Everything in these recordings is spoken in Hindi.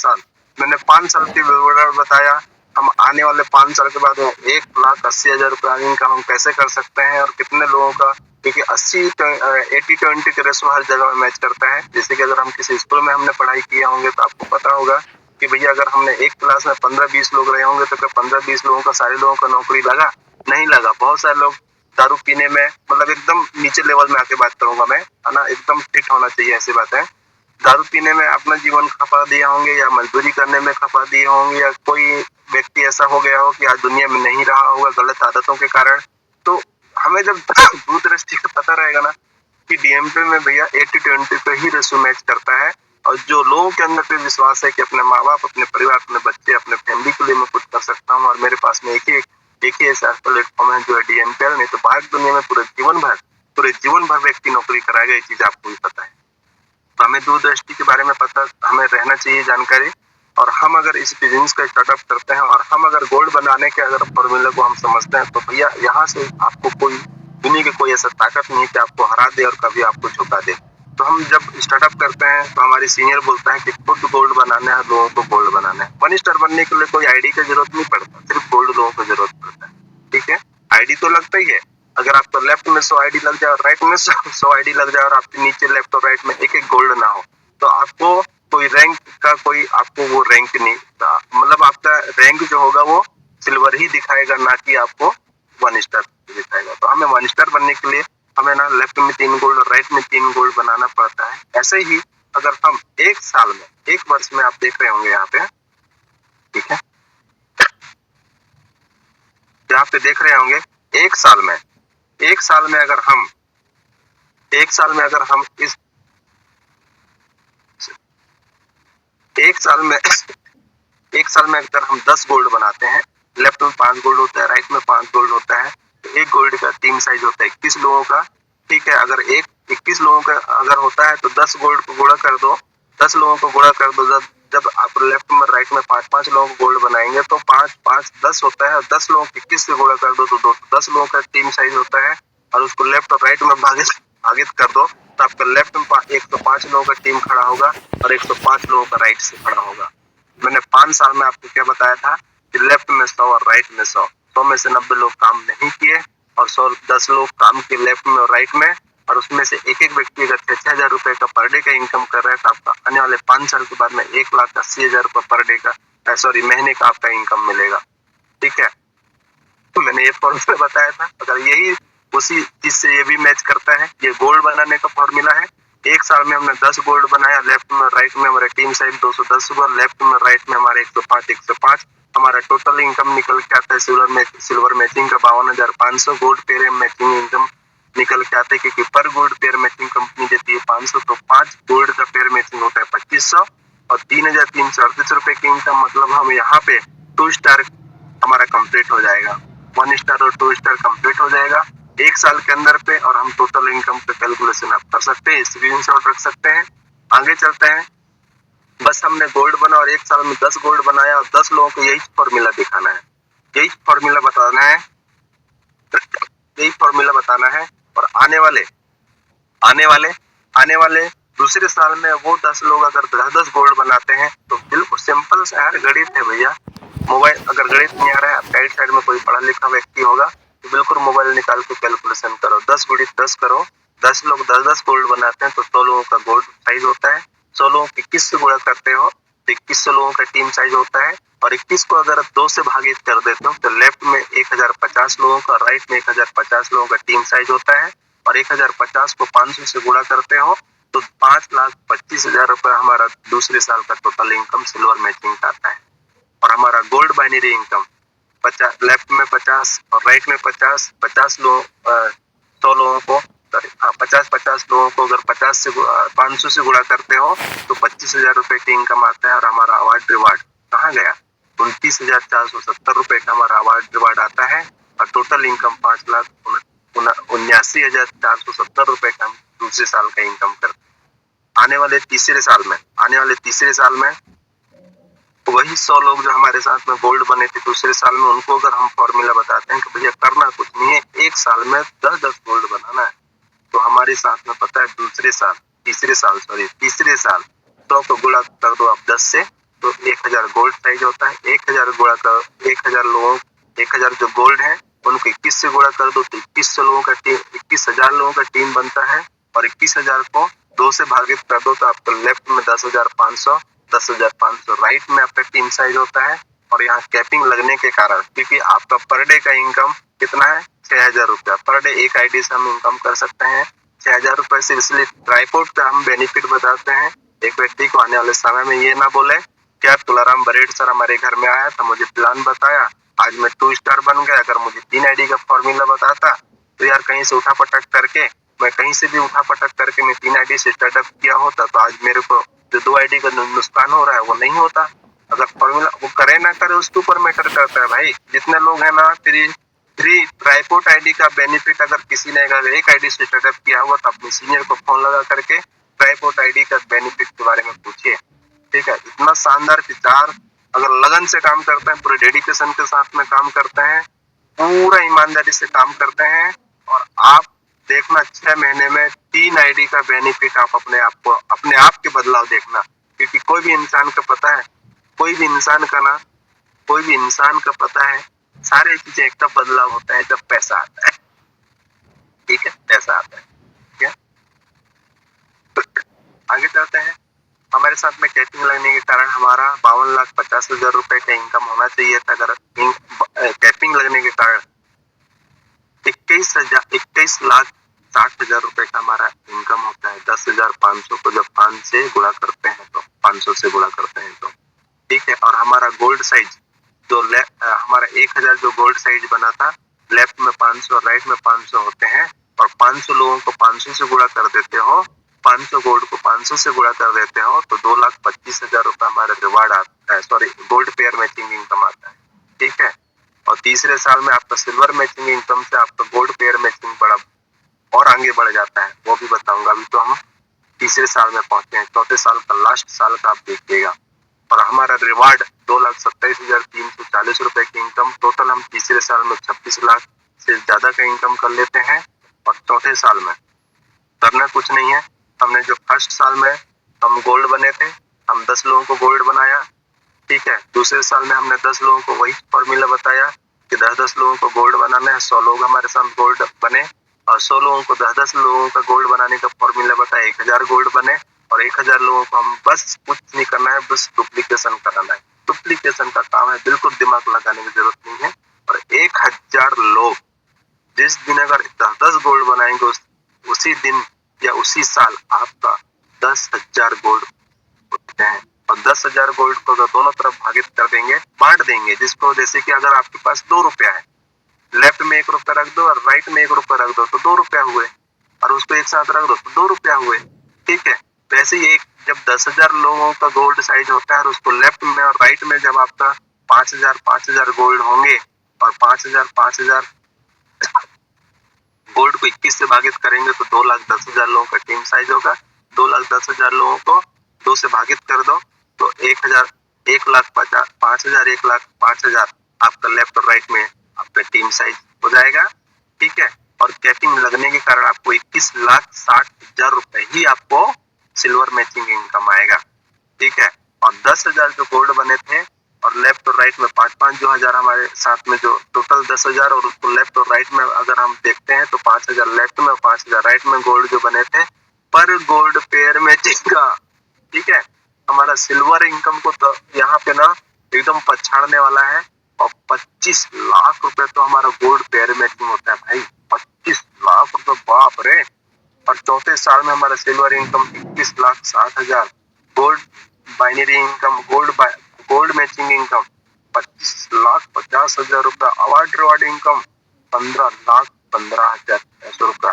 साल, मैंने 5 साल की विवरण बताया। हम आने वाले 5 साल के बाद 1,80,000 रुपए अर्निंग का हम कैसे कर सकते हैं और कितने लोगों का, क्योंकि 80-20 का रेशो हर जगह में मैच करता है। जैसे कि अगर हम किसी स्कूल में हमने पढ़ाई किए होंगे तो आपको पता होगा कि भैया अगर हमने एक क्लास में 15-20 लोग रहे होंगे तो क्या 15-20 लोगों का सारे लोगों का नौकरी लगा? नहीं लगा। बहुत सारे लोग दारू पीने में, मतलब एकदम नीचे लेवल में आके बात करूंगा मैं, है ना, एकदम फिट होना चाहिए, ऐसी बात है। दारू पीने में अपना जीवन खपा दिए होंगे या मजदूरी करने में खपा दिए होंगे या कोई व्यक्ति ऐसा हो गया हो कि आज दुनिया में नहीं रहा होगा गलत आदतों के कारण। तो हमें जब दूरदृष्टि का पता रहेगा ना कि डीएमपी में भैया 80-20 पे ही रेशो मैच करता है, और जो लोगों के अंदर पे विश्वास है कि अपने माँ बाप, अपने परिवार, अपने बच्चे, अपने फैमिली के लिए मैं कुछ कर सकता हूँ और मेरे पास में एक ही ऐसा प्लेटफॉर्म है जो है डीएमपीएल, नहीं तो बाहर दुनिया में पूरे जीवन भर व्यक्ति नौकरी कराएगा, ये चीज आपको भी पता है। तो हमें दूरदृष्टि के बारे में पता हमें रहना चाहिए जानकारी, और हम अगर इस बिजनेस का स्टार्टअप करते हैं और हम अगर गोल्ड बनाने के अगर फॉर्मूले को हम समझते हैं तो भैया यहाँ से आपको कोई दुनिया की कोई ऐसा ताकत नहीं कि आपको हरा दे और कभी आपको झुका दे। तो हम जब स्टार्टअप करते हैं तो हमारी सीनियर बोलता है कि खुद गोल्ड बनाना है, लोगों को गोल्ड बनाना है। 1 स्टार बनने के लिए कोई आईडी की जरूरत नहीं पड़ता, सिर्फ गोल्ड लोगों को जरूरत पड़ता है। ठीक है, आईडी तो लगता ही है। अगर आपको लेफ्ट में 100 आईडी लग जाए और राइट में 100 आईडी लग जाए और आपके नीचे लेफ्ट और राइट में एक एक गोल्ड ना हो तो आपको कोई रैंक का कोई आपको वो रैंक नहीं, मतलब आपका रैंक जो होगा वो सिल्वर ही दिखाएगा, ना कि आपको 1 स्टार दिखाएगा। तो हमें 1 स्टार बनने के लिए हमें ना लेफ्ट में 3 गोल्ड और राइट में 3 गोल्ड बनाना पड़ता है। ऐसे ही अगर हम एक साल में, एक वर्ष में, आप देख रहे होंगे यहाँ पे, ठीक है, यहाँ पे देख रहे होंगे एक साल में अगर हम एक साल में अगर हम इस एक साल में एक साल में अगर हम 10 गोल्ड बनाते हैं, लेफ्ट में 5 गोल्ड होता है, राइट में 5 गोल्ड होता है, तो एक गोल्ड का टीम साइज होता है 21 लोगों का। ठीक है, अगर 21 लोगों का अगर होता है तो 10 गोल्ड को गुणा कर दो, 10 लोगों को गुणा कर दो। जब आप लेफ्ट में राइट में 5-5 लोगों को गोल्ड बनाएंगे तो 5-5-10 होता है, और 10 लोगों को 21 से गुणा कर दो तो 10 लोगों का टीम साइज होता है, और उसको लेफ्ट और राइट में भागित कर दो तो आपका लेफ्ट में 105 लोगों का टीम खड़ा होगा और 105 लोगों का राइट से खड़ा होगा। मैंने 5 साल में आपको क्या बताया था कि लेफ्ट में 100 और राइट में 100 में से 90 लोग काम नहीं किए और 10 लोग काम किए लेफ्ट में और राइट में, और उसमें से एक एक व्यक्ति अगर 6,000 रुपए का पर डे का इनकम कर रहा है तो आपका आने वाले 5 साल के बाद में 1,80,000 रुपए पर डे का, महीने का आपका इनकम मिलेगा। ठीक है, तो मैंने ये फॉर्मूला बताया था, अगर यही उसी चीज से ये भी मैच करता है। ये गोल्ड बनाने का फॉर्मूला है। एक साल में हमने 10 गोल्ड बनाया, लेफ्ट में राइट में हमारे टीम साइज 210 हुआ, लेफ्ट में राइट में हमारे 105 हमारा टोटल इनकम निकल के आता है सिल्वर मैचिंग का 52,500, गोल्ड पेयर मैचिंग इनकम निकल के आता है, क्योंकि पर गोल्ड पेयर मैचिंग कंपनी देती है 500, तो 5 गोल्ड का पेयर मैचिंग होता है 2500 और 3,338 रुपए की इनकम। मतलब हम यहाँ पे 2 स्टार हमारा कंप्लीट हो जाएगा, 1 स्टार और 2 स्टार कंप्लीट हो जाएगा एक साल के अंदर पे, और हम टोटल इनकम पे कैलकुलेशन आप कर सकते हैं, स्क्रीनशॉट रख सकते हैं। आगे चलते हैं। बस हमने गोल्ड बना और एक साल में 10 गोल्ड बनाया और 10 लोगों को यही फॉर्मूला दिखाना है, यही फॉर्मूला बताना है। और आने वाले दूसरे साल में वो 10 लोग अगर 10-10 गोल्ड बनाते हैं तो बिल्कुल सिंपल सा यार गणित है भैया। मोबाइल अगर गणित नहीं आ रहा है, राइट साइड में कोई पढ़ा लिखा व्यक्ति होगा तो बिल्कुल मोबाइल निकाल के कैलकुलेशन करो, 10 गुणित 10 करो। 10 लोग 10-10 गोल्ड बनाते हैं तो 100 लोगों का गोल्ड साइज होता है। 100 लोगों को 21 से गुणा करते हो तो 2100 लोगों का टीम साइज होता है, और 21 को अगर 2 से भागित कर देते हो तो लेफ्ट में 1050 लोगों का, राइट में 1050 लोगों का टीम साइज होता है, और 1050 को 500 से गुणा करते हो तो 5,25,000 रुपए हमारा दूसरे साल का टोटल इनकम सिल्वर मैचिंग का आता है। और हमारा गोल्ड बाइनरी इनकम 50, लेफ्ट में 50 और राइट में 50 लोग 100 लोगों को, 50 लोगों को अगर 500 से गुणा करते हो तो 25,000 रुपए की इनकम आता है। और हमारा अवार्ड रिवार्ड कहाँ गया, 29,470 रुपए का हमारा अवार्ड रिवार्ड आता है, और टोटल इनकम 5,79,470 रुपए का दूसरे साल का इनकम करते हैं। आने वाले तीसरे साल में वही 100 लोग जो हमारे साथ में गोल्ड बने थे दूसरे साल में, उनको अगर हम फॉर्मूला बताते हैं कि भैया करना कुछ नहीं है, एक साल में 10-10 गोल्ड बनाना है, तो हमारे साथ में पता है तीसरे साल 100 को गुणा कर दो आप 10 से, तो 1000 गोल्ड साइज होता है। 1000 गुणा कर 1000 लोगों 1000 जो गोल्ड है उनको 21 से गुणा कर दो तो 2100 लोगों का टीम 21,000 लोगों का टीम बनता है और 21,000 को 2 से भागित कर दो तो आपको लेफ्ट में 10,500 10,500 राइट में आपका टीम साइज होता है। और यहाँ कैपिंग लगने के कारण क्योंकि आपका पर डे का इनकम कितना है 6,000 रुपया पर डे एक आईडी से हम इनकम कर सकते हैं 6,000 रुपए से। इसलिए ट्राइपॉड का हम बेनिफिट बताते हैं एक व्यक्ति को आने वाले समय में ये ना बोले क्या तुलाराम बरेड सर हमारे घर में आया था मुझे प्लान बताया आज मैं 2 स्टार बन गया। अगर मुझे 3 आईडी का फॉर्मूला बताता तो यार कहीं से उठा पटक करके मैं कहीं से भी उठा पटक करके मैं 3 आईडी से स्टार्टअप किया होता तो आज मेरे को जो 2 आईडी का नुकसान हो रहा है वो नहीं होता। अगर फॉर्मूला वो करे ना करे उसके ऊपर मैटर करता है भाई। जितने लोग हैं ना थ्री ट्राइपॉड आईडी का बेनिफिट अगर किसी ने अगर एक आईडी से स्टार्टअप किया हुआ तो अपने सीनियर को फोन लगा करके ट्राइपॉड आईडी का बेनिफिट के बारे में पूछिए। ठीक है, इतना शानदार विचार अगर लगन से काम करते हैं पूरे डेडिकेशन के साथ में काम करते हैं पूरा ईमानदारी से काम करते हैं और आप देखना 6 महीने में 3 आईडी का बेनिफिट आप अपने आप के बदलाव देखना। क्योंकि कोई भी इंसान का पता है कोई भी इंसान का पता है सारे चीजें कब बदलाव होता है जब पैसा आता है। ठीक है, पैसा आता है। ठीक है, आगे चलते हैं। हमारे साथ में कैपिंग लगने के कारण हमारा 52,50,000 रुपए का इनकम होना चाहिए था। अगर कैपिंग लगने के कारण 21,60,000 रुपए का हमारा इनकम होता है। 10,500 को जब 5 से गुणा करते हैं तो 500 से गुणा करते हैं तो ठीक है। और हमारा गोल्ड साइज जो हमारा 1000 जो गोल्ड साइज बना था लेफ्ट में 500 राइट में 500 होते हैं और 500 लोगों को 500 से गुणा कर देते हो 500 गोल्ड को 500 से गुणा कर देते हो तो 2,25,000 रुपए हमारा रिवार्ड आता है sorry gold pair matching income आता है। ठीक है, और तीसरे साल में आपका सिल्वर मैचिंग इनकम से आपका गोल्ड पेयर मैचिंग बड़ा और आगे बढ़ जाता है वो भी बताऊंगा। अभी तो हम तीसरे साल में पहुंचे हैं। चौथे साल का लास्ट साल का आप देखिएगा और हमारा रिवार्ड 2,27,340 रुपए की इनकम टोटल हम तीसरे साल में 26 लाख से ज्यादा का इनकम कर लेते हैं। और चौथे साल में करना कुछ नहीं है। हमने जो फर्स्ट साल में हम गोल्ड बने थे हम 10 लोगों को गोल्ड बनाया। ठीक है, दूसरे साल में हमने 10 लोगों को वही फॉर्मूला बताया कि 10-10 लोगों को गोल्ड बनाना है। 100 लोग हमारे साथ गोल्ड बने और 100 लोगों को 10-10 लोगों का गोल्ड बनाने का फॉर्मूला बताया 1000 गोल्ड बने और 1000 लोगों को हम बस कुछ नहीं करना है बस डुप्लीकेशन कराना है। डुप्लीकेशन का काम है बिल्कुल दिमाग लगाने की जरूरत नहीं है। और 1000 लोग जिस दिन अगर 10-10 गोल्ड बनाएंगे उसी दिन या उसी साल आपका 10,000 गोल्ड होते हैं। और 10,000 गोल्ड को अगर दोनों तरफ भागित कर देंगे बांट देंगे जिसको जैसे कि अगर आपके पास 2 रुपया है लेफ्ट में 1 रुपया रख दो और राइट में 1 रुपया रख दो तो 2 रुपया हुए और उसको एक साथ रख दो तो 2 रुपया हुए। ठीक है, वैसे ही जब 10,000 लोगों का गोल्ड साइज होता है और उसको लेफ्ट में और राइट में जब आपका 5,000 गोल्ड होंगे और 5,000 गोल्ड को 21 से भागित करेंगे तो 2,10,000 लोगों का टीम साइज होगा। 2,10,000 लोगों को 2 से भागित कर दो तो 1,50,000 1,05,000 1,05,000 आपका लेफ्ट और राइट में आपका टीम साइज हो जाएगा। ठीक है, और कैपिंग लगने के कारण आपको 21,60,000 रुपए ही आपको सिल्वर मैचिंग इनकम आएगा। ठीक है, और 10,000 जो गोल्ड बने थे और लेफ्ट और राइट में 5-5 जो हजार हमारे साथ में जो टोटल 10,000 और उसको लेफ्ट और राइट में अगर हम देखते हैं तो 5,000 लेफ्ट में और 5,000 राइट में गोल्ड जो बने थे पर गोल्ड पेयर मैचिंग का। ठीक है, हमारा सिल्वर इनकम को तो यहाँ पे ना एकदम पछाड़ने वाला है और 25 लाख रुपए तो हमारा गोल्ड पेयर मैचिंग होता है भाई। 25 लाख रुपए बाप रे। और चौथे साल में हमारा silver income 21,60,000 gold binary income gold matching income 25,50,000 रुपए अवार्ड रिवार्ड इनकम 15,15,600 रुपया।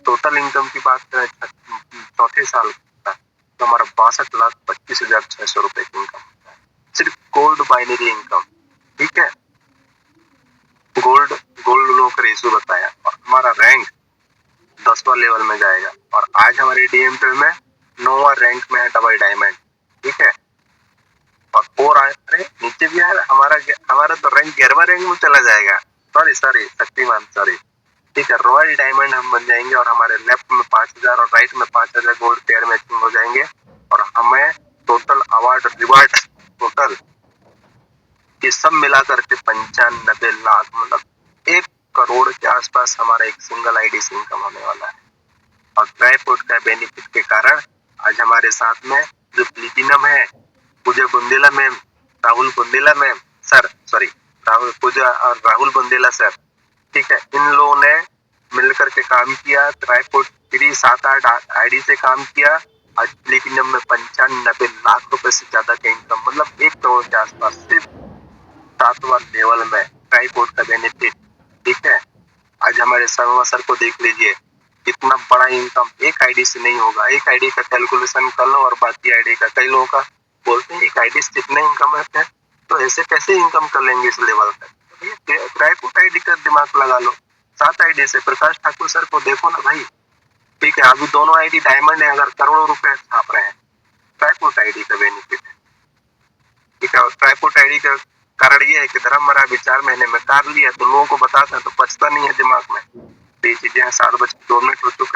टोटल इनकम की बात करें चौथे साल का तो हमारा 62,25,600 रुपए की इनकम होता है सिर्फ गोल्ड बाइनरी इनकम। ठीक है, गोल्ड लोगों का रेशियो बताया और हमारा रैंक 10वां लेवल में जाएगा और आज हमारे डीएमपी में 9वां रैंक में है डबल डायमंड। ठीक है, और अरे नीचे भी है हमारा तो रैंक 11वां रैंक में चला जाएगा। Sorry Shaktimaan sorry. ठीक है, रॉयल डायमंड हम बन जाएंगे और हमारे लेफ्ट में 5,000 और राइट में 5,000 गोल्ड पेयर मैचिंग हो जाएंगे और हमें टोटल अवार्ड रिवार्ड टोटल ये सब मिला करके 95 लाख, मतलब 1 करोड़ के आसपास हमारा एक सिंगल आईडी से इनकम होने वाला है। और ट्राइपॉड का बेनिफिट के कारण आज हमारे साथ में जो प्लेटिनम है, Pooja Bundela ma'am, Rahul Bundela ma'am sir, sorry Rahul Pooja और राहुल बुंदेला सर, ठीक है, इन लोगों ने मिलकर के काम किया। ट्राइपॉड 3 7-8 आईडी से काम किया। आज प्लेटिनम में 95 लाख रुपए से ज्यादा का इनकम, मतलब 1 करोड़ के आसपास सिर्फ 7वां लेवल में ट्राइपॉड का बेनिफिट, ठीक है। आज हमारे शर्मा सर को देख लीजिए, इतना बड़ा इनकम एक आईडी से नहीं होगा। एक आईडी का कैलकुलेशन कर लो और बाकी आईडी का, कई लोगों का बोलते हैं एक आईडी से कितने इनकम रहते हैं, तो ऐसे कैसे इनकम कर लेंगे इस लेवल तक। ट्राइपॉड आईडी का दिमाग लगा लो। 7 आईडी से प्रकाश ठाकुर सर को देखो ना भाई, ठीक है, अभी दोनों आईडी डायमंड है, अगर करोड़ों रुपए छाप रहे हैं, ट्राइपॉड आईडी का बेनिफिट है, ठीक है। और ट्राइपॉड आईडी का कारण ये है कि धर्म मरा अभी 4 महीने में कार लिया, तो लोगों को बताता है तो पचता नहीं है दिमाग में। ये चीजें 7:02 हो चुके